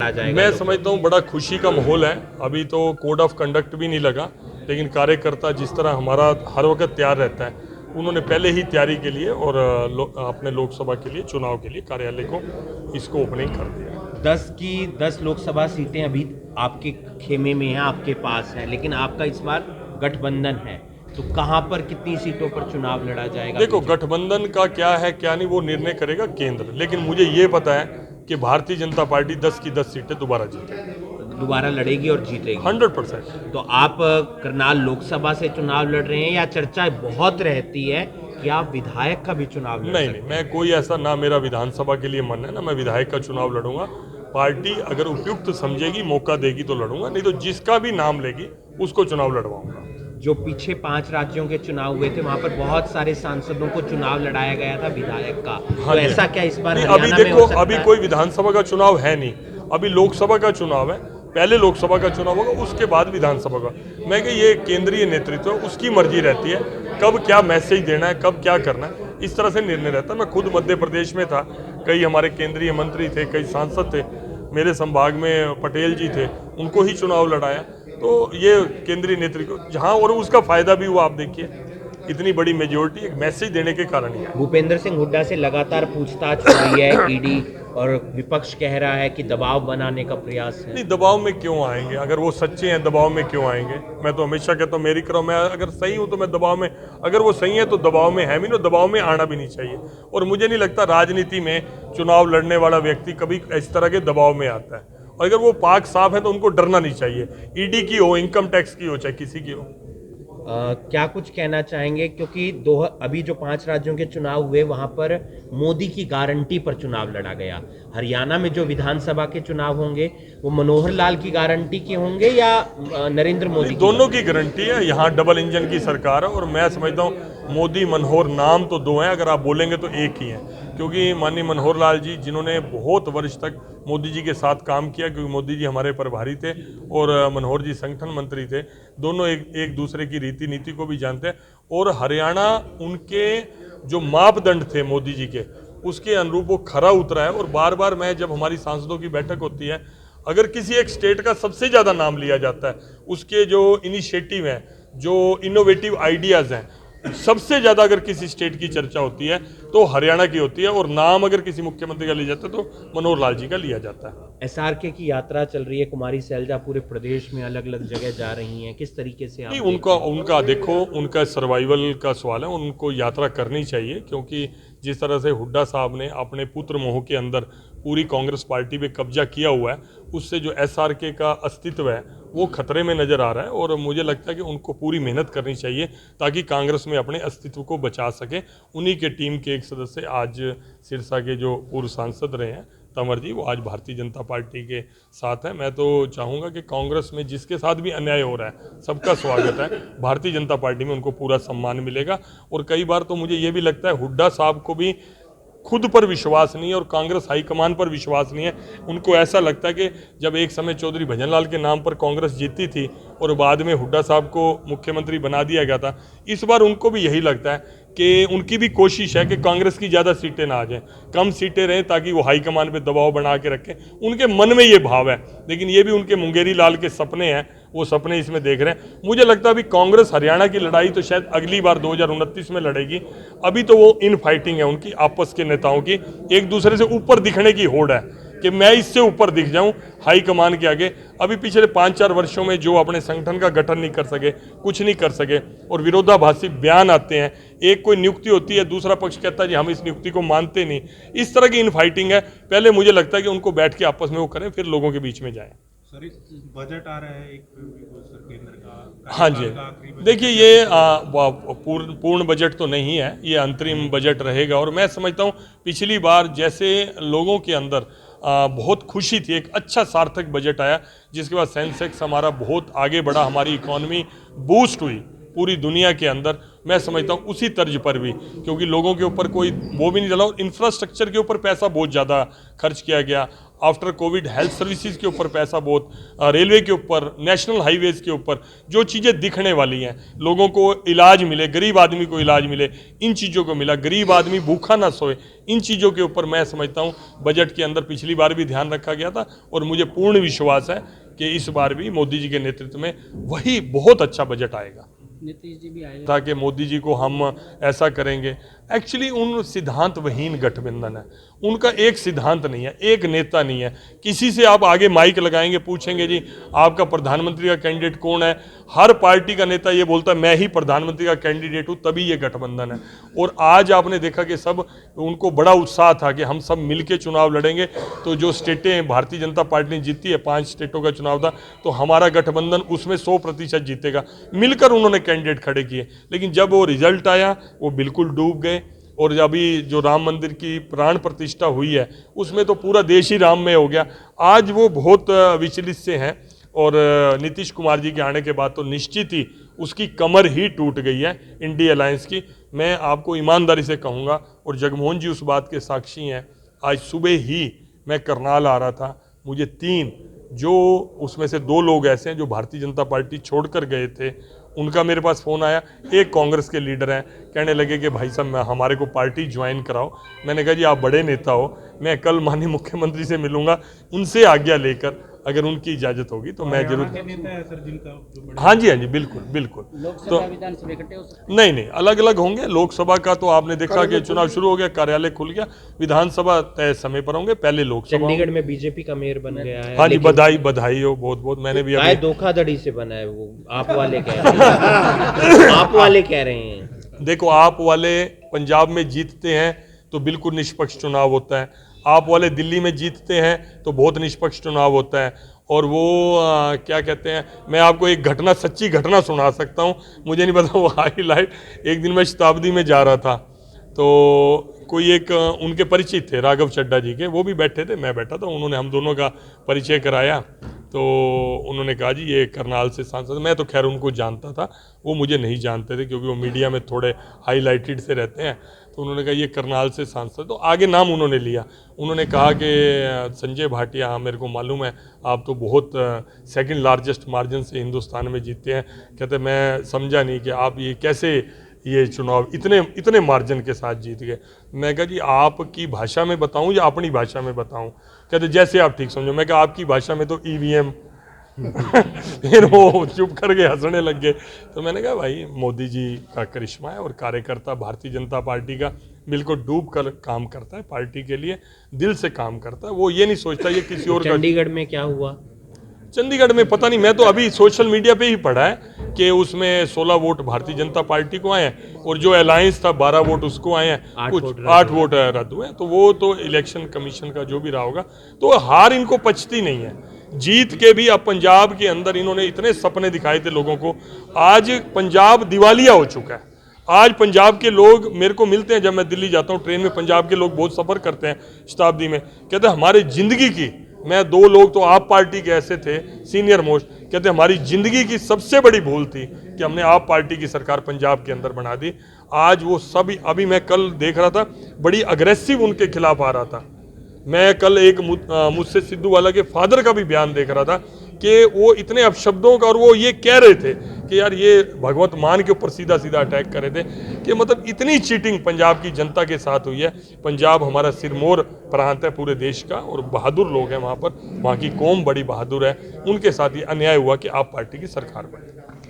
लड़ा जाएगा? मैं समझता हूँ बड़ा खुशी का माहौल है। अभी तो कोड ऑफ कंडक्ट भी नहीं लगा, लेकिन कार्यकर्ता जिस तरह हमारा हर वक्त तैयार रहता है, उन्होंने पहले ही तैयारी के लिए और अपने लोकसभा के लिए, चुनाव के लिए कार्यालय को इसको ओपनिंग कर दिया। 10 की 10 लोकसभा सीटें अभी आपके खेमे में हैं, आपके पास हैं, लेकिन आपका इस बार गठबंधन है, तो कहां पर कितनी सीटों पर चुनाव लड़ा जाएगा? देखो, गठबंधन का क्या है क्या नहीं वो निर्णय करेगा केंद्र, लेकिन मुझे ये पता है कि भारतीय जनता पार्टी 10 की 10 सीटें दोबारा जीतेगी, दोबारा लड़ेगी और जीतेगी 100%। तो आप करनाल लोकसभा से चुनाव लड़ रहे हैं, या चर्चा बहुत रहती है कि आप विधायक का भी चुनाव लड़ नहीं सकते नहीं, मैं कोई ऐसा, ना मेरा विधानसभा के लिए मन है ना मैं विधायक का चुनाव लड़ूंगा। पार्टी अगर उपयुक्त समझेगी, मौका देगी तो लड़ूंगा, नहीं तो जिसका भी नाम लेगी उसको चुनाव लड़वाऊंगा। जो पीछे 5 राज्यों के चुनाव हुए थे, वहां पर बहुत सारे सांसदों को चुनाव लड़ाया गया था विधायक का, हाँ तो जी। ऐसा क्या इस बार नहीं, हरियाणा अभी में देखो, हो सकता अभी है? कोई विधानसभा का चुनाव है नहीं, अभी लोकसभा का चुनाव है। पहले लोकसभा का चुनाव होगा, उसके बाद विधानसभा का। मैं कि ये केंद्रीय नेतृत्व, उसकी मर्जी रहती है कब क्या मैसेज देना है, कब क्या करना है, इस तरह से निर्णय रहता है। मैं खुद मध्य प्रदेश में था, कई हमारे केंद्रीय मंत्री थे, कई सांसद थे, मेरे संभाग में पटेल जी थे, उनको ही चुनाव लड़ाया। तो ये केंद्रीय नेतृत्व जहाँ, और उसका फायदा भी हुआ। आप देखिए इतनी बड़ी मेजोरिटी एक मैसेज देने के कारण ही है। भूपेंद्र सिंह हुड्डा से लगातार पूछताछ हो रही है ईडी, और विपक्ष कह रहा है कि दबाव बनाने का प्रयास है। नहीं, दबाव में क्यों आएंगे? अगर वो सच्चे हैं, दबाव में क्यों आएंगे? मैं तो हमेशा कहता हूँ मेरी करो, मैं अगर सही हूँ तो मैं दबाव में, अगर वो सही है तो दबाव में है भी नहीं, दबाव में आना भी नहीं चाहिए। और मुझे नहीं लगता राजनीति में चुनाव लड़ने वाला व्यक्ति कभी इस तरह के दबाव में आता है। और अगर वो पाक साफ है तो उनको डरना नहीं चाहिए, ईडी की हो, इनकम टैक्स की हो, चाहे किसी की हो। क्या कुछ कहना चाहेंगे, क्योंकि अभी जो 5 राज्यों के चुनाव हुए वहां पर मोदी की गारंटी पर चुनाव लड़ा गया। हरियाणा में जो विधानसभा के चुनाव होंगे वो मनोहर लाल की गारंटी के होंगे या नरेंद्र मोदी की? दोनों की गारंटी है। यहाँ डबल इंजन की सरकार है, और मैं समझता हूँ मोदी मनोहर नाम तो दो हैं, अगर आप बोलेंगे तो एक ही है। क्योंकि माननीय मनोहर लाल जी, जिन्होंने बहुत वर्ष तक मोदी जी के साथ काम किया, क्योंकि मोदी जी हमारे प्रभारी थे और मनोहर जी संगठन मंत्री थे, दोनों एक दूसरे की रीति नीति को भी जानते हैं। और हरियाणा उनके जो मापदंड थे मोदी जी के, उसके अनुरूप वो खरा उतरा है। और बार बार मैं, जब हमारी सांसदों की बैठक होती है, अगर किसी एक स्टेट का सबसे ज़्यादा नाम लिया जाता है, उसके जो इनिशिएटिव हैं, जो इनोवेटिव आइडियाज़ हैं, सबसे ज़्यादा अगर किसी स्टेट की चर्चा होती है तो हरियाणा की होती है। और नाम अगर किसी मुख्यमंत्री का लिया जाता है तो मनोहर लाल जी का लिया जाता है। एसआरके की यात्रा चल रही है, कुमारी सैलजा पूरे प्रदेश में अलग अलग जगह जा रही हैं, किस तरीके से आप? नहीं, उनका देखो, उनका सर्वाइवल का सवाल है, उनको यात्रा करनी चाहिए। क्योंकि जिस तरह से हुड्डा साहब ने अपने पुत्र मोह के अंदर पूरी कांग्रेस पार्टी पे कब्जा किया हुआ है, उससे जो एसआरके का अस्तित्व है वो खतरे में नज़र आ रहा है। और मुझे लगता है कि उनको पूरी मेहनत करनी चाहिए ताकि कांग्रेस में अपने अस्तित्व को बचा सके। उन्हीं के टीम के एक सदस्य, आज सिरसा के जो पूर्व सांसद रहे हैं तंवर जी, वो आज भारतीय जनता पार्टी के साथ हैं। मैं तो चाहूँगा कि कांग्रेस में जिसके साथ भी अन्याय हो रहा है, सबका स्वागत है। भारतीय जनता पार्टी में उनको पूरा सम्मान मिलेगा। और कई बार तो मुझे ये भी लगता है हुड्डा साहब को भी खुद पर विश्वास नहीं है और कांग्रेस हाईकमान पर विश्वास नहीं है। उनको ऐसा लगता है कि जब एक समय चौधरी भजनलाल के नाम पर कांग्रेस जीती थी और बाद में हुड्डा साहब को मुख्यमंत्री बना दिया गया था, इस बार उनको भी यही लगता है कि उनकी भी कोशिश है कि कांग्रेस की ज़्यादा सीटें ना आ जाएं, कम सीटें रहें, ताकि वो हाईकमान पे दबाव बना के रखें। उनके मन में ये भाव है, लेकिन ये भी उनके मुंगेरी लाल के सपने हैं, वो सपने इसमें देख रहे हैं। मुझे लगता है अभी कांग्रेस हरियाणा की लड़ाई तो शायद अगली बार 2029 में लड़ेगी। अभी तो वो इन फाइटिंग है उनकी, आपस के नेताओं की, एक दूसरे से ऊपर दिखने की होड़ है कि मैं इससे ऊपर दिख जाऊं हाईकमान के आगे। अभी पिछले 5-4 वर्षों में जो अपने संगठन का गठन नहीं कर सके, कुछ नहीं कर सके, और विरोधाभासी बयान आते हैं, एक कोई नियुक्ति होती है, दूसरा पक्ष कहता है जी हम इस नियुक्ति को मानते नहीं, इस तरह की इन फाइटिंग है। पहले मुझे लगता है कि उनको बैठ के आपस में वो करें, फिर लोगों के बीच में जाएं। सर, बजट आ रहा है एक केंद्र का। हाँ जी, देखिए ये पूर्ण बजट तो नहीं है, ये अंतरिम बजट रहेगा। और मैं समझता हूँ पिछली बार जैसे लोगों के अंदर बहुत खुशी थी, एक अच्छा सार्थक बजट आया, जिसके बाद सेंसेक्स हमारा बहुत आगे बढ़ा, हमारी इकॉनमी बूस्ट हुई पूरी दुनिया के अंदर, मैं समझता हूँ उसी तर्ज पर भी, क्योंकि लोगों के ऊपर कोई वो भी नहीं डाला और इंफ्रास्ट्रक्चर के ऊपर पैसा बहुत ज़्यादा खर्च किया गया। आफ्टर कोविड हेल्थ सर्विसेज के ऊपर पैसा बहुत, रेलवे के ऊपर, नेशनल हाईवेज़ के ऊपर, जो चीज़ें दिखने वाली हैं, लोगों को इलाज मिले, गरीब आदमी को इलाज मिले, इन चीज़ों को मिला, गरीब आदमी भूखा ना सोए, इन चीज़ों के ऊपर मैं समझता हूँ बजट के अंदर पिछली बार भी ध्यान रखा गया था और मुझे पूर्ण विश्वास है कि इस बार भी मोदी जी के नेतृत्व में वही बहुत अच्छा बजट आएगा। नीतीश जी भी आए था कि मोदी जी को हम ऐसा करेंगे। एक्चुअली उन सिद्धांतविहीन गठबंधन है, उनका एक सिद्धांत नहीं है, एक नेता नहीं है। किसी से आप आगे माइक लगाएंगे, पूछेंगे जी आपका प्रधानमंत्री का कैंडिडेट कौन है, हर पार्टी का नेता ये बोलता है मैं ही प्रधानमंत्री का कैंडिडेट हूँ, तभी ये गठबंधन है। और आज आपने देखा कि सब, उनको बड़ा उत्साह था कि हम सब मिलके चुनाव लड़ेंगे। तो जो स्टेटें भारतीय जनता पार्टी ने जीती है, 5 स्टेटों का चुनाव था, तो हमारा गठबंधन उसमें 100% जीतेगा। मिलकर उन्होंने कैंडिडेट खड़े किए, लेकिन जब वो रिजल्ट आया वो बिल्कुल डूब गए। और अभी जो राम मंदिर की प्राण प्रतिष्ठा हुई है उसमें तो पूरा देश ही राम में हो गया। आज वो बहुत विचलित से हैं और नीतीश कुमार जी के आने के बाद तो निश्चित ही उसकी कमर ही टूट गई है इंडिया अलायंस की। मैं आपको ईमानदारी से कहूँगा और जगमोहन जी उस बात के साक्षी हैं। आज सुबह ही मैं करनाल आ रहा था, मुझे 3 जो उसमें से 2 लोग ऐसे हैं जो भारतीय जनता पार्टी छोड़कर गए थे, उनका मेरे पास फ़ोन आया। एक कांग्रेस के लीडर हैं, कहने लगे कि भाई साहब हमारे को पार्टी ज्वाइन कराओ। मैंने कहा जी आप बड़े नेता हो, मैं कल माननीय मुख्यमंत्री से मिलूंगा, उनसे आज्ञा लेकर अगर उनकी इजाज़त होगी तो मैं जरूर। नेता है सर जिनका जो बड़े हाँ जी, बिल्कुल बिल्कुल। लोकसभा विधानसभा इकट्ठे हो सकते नहीं, अलग अलग होंगे। लोकसभा का तो आपने देखा कि चुनाव शुरू हो गया, कार्यालय खुल गया। विधानसभा तय समय पर होंगे, पहले लोकसभा। चंडीगढ़ में बीजेपी का मेयर बन गया है। हाँ जी, लेकिन बधाई हो बहुत बहुत। मैंने भी काय अभी धोखाधड़ी से बना है वो, आप वाले कह रहे हैं। आप वाले कह रहे हैं। देखो, आप वाले पंजाब में जीतते हैं तो बिल्कुल निष्पक्ष चुनाव होता है, आप वाले दिल्ली में जीतते हैं तो बहुत निष्पक्ष चुनाव होता है। और वो क्या कहते हैं, मैं आपको एक घटना, सच्ची घटना सुना सकता हूँ, मुझे नहीं पता वो हाईलाइट। एक दिन मैं शताब्दी में जा रहा था तो कोई एक उनके परिचित थे राघव चड्ढा जी के, वो भी बैठे थे, मैं बैठा था, उन्होंने हम दोनों का परिचय कराया। तो उन्होंने कहा जी ये करनाल से सांसद। मैं तो खैर उनको जानता था, वो मुझे नहीं जानते थे क्योंकि वो मीडिया में थोड़े हाईलाइटेड से रहते हैं। तो उन्होंने कहा ये करनाल से सांसद, तो आगे नाम उन्होंने लिया। उन्होंने कहा कि संजय भाटिया, हाँ मेरे को मालूम है, आप तो बहुत सेकंड लार्जेस्ट मार्जिन से हिंदुस्तान में जीते हैं। कहते मैं समझा नहीं कि आप ये कैसे ये चुनाव इतने मार्जिन के साथ जीत गए। मैं कहा जी आपकी भाषा में बताऊं या अपनी भाषा में बताऊं? कहते जैसे आप ठीक समझो। मैं कहा आपकी भाषा में तो ईवीएम। फिर वो चुप करके हंसने लग गए। तो मैंने कहा भाई मोदी जी का करिश्मा है और कार्यकर्ता भारतीय जनता पार्टी का बिल्कुल डूब कर काम करता है, पार्टी के लिए दिल से काम करता है, वो ये नहीं सोचता ये किसी और का। चंडीगढ़ में क्या हुआ? चंडीगढ़ में पता नहीं, मैं तो अभी सोशल मीडिया पे ही पढ़ा है कि उसमें 16 वोट भारतीय जनता पार्टी को आए हैं और जो अलायंस था 12 वोट उसको आए हैं, कुछ 8 वोट रद्द हुए। तो वो तो इलेक्शन कमीशन का जो भी रहा होगा। तो हार इनको पचती नहीं है, जीत के भी। अब पंजाब के अंदर इन्होंने इतने सपने दिखाए थे लोगों को, आज पंजाब दिवालिया हो चुका है। आज पंजाब के लोग मेरे को मिलते हैं, जब मैं दिल्ली जाता हूँ ट्रेन में, पंजाब के लोग बहुत सफ़र करते हैं शताब्दी में, कहते हैं हमारी ज़िंदगी की, मैं 2 लोग तो आप पार्टी के ऐसे थे सीनियर मोस्ट, कहते हमारी ज़िंदगी की सबसे बड़ी भूल थी कि हमने आप पार्टी की सरकार पंजाब के अंदर बना दी। आज वो सभी, अभी मैं कल देख रहा था, बड़ी अग्रेसिव उनके खिलाफ आ रहा था। मैं कल एक मुझसे सिद्धू वाला के फादर का भी बयान देख रहा था कि वो इतने अपशब्दों का, और वो ये कह रहे थे कि यार ये भगवत मान के ऊपर सीधा सीधा अटैक कर रहे थे कि मतलब इतनी चीटिंग पंजाब की जनता के साथ हुई है। पंजाब हमारा सिरमौर प्रांत है पूरे देश का और बहादुर लोग हैं वहाँ पर, वहाँ की कौम बड़ी बहादुर है, उनके साथ ये अन्याय हुआ कि आप पार्टी की सरकार बने।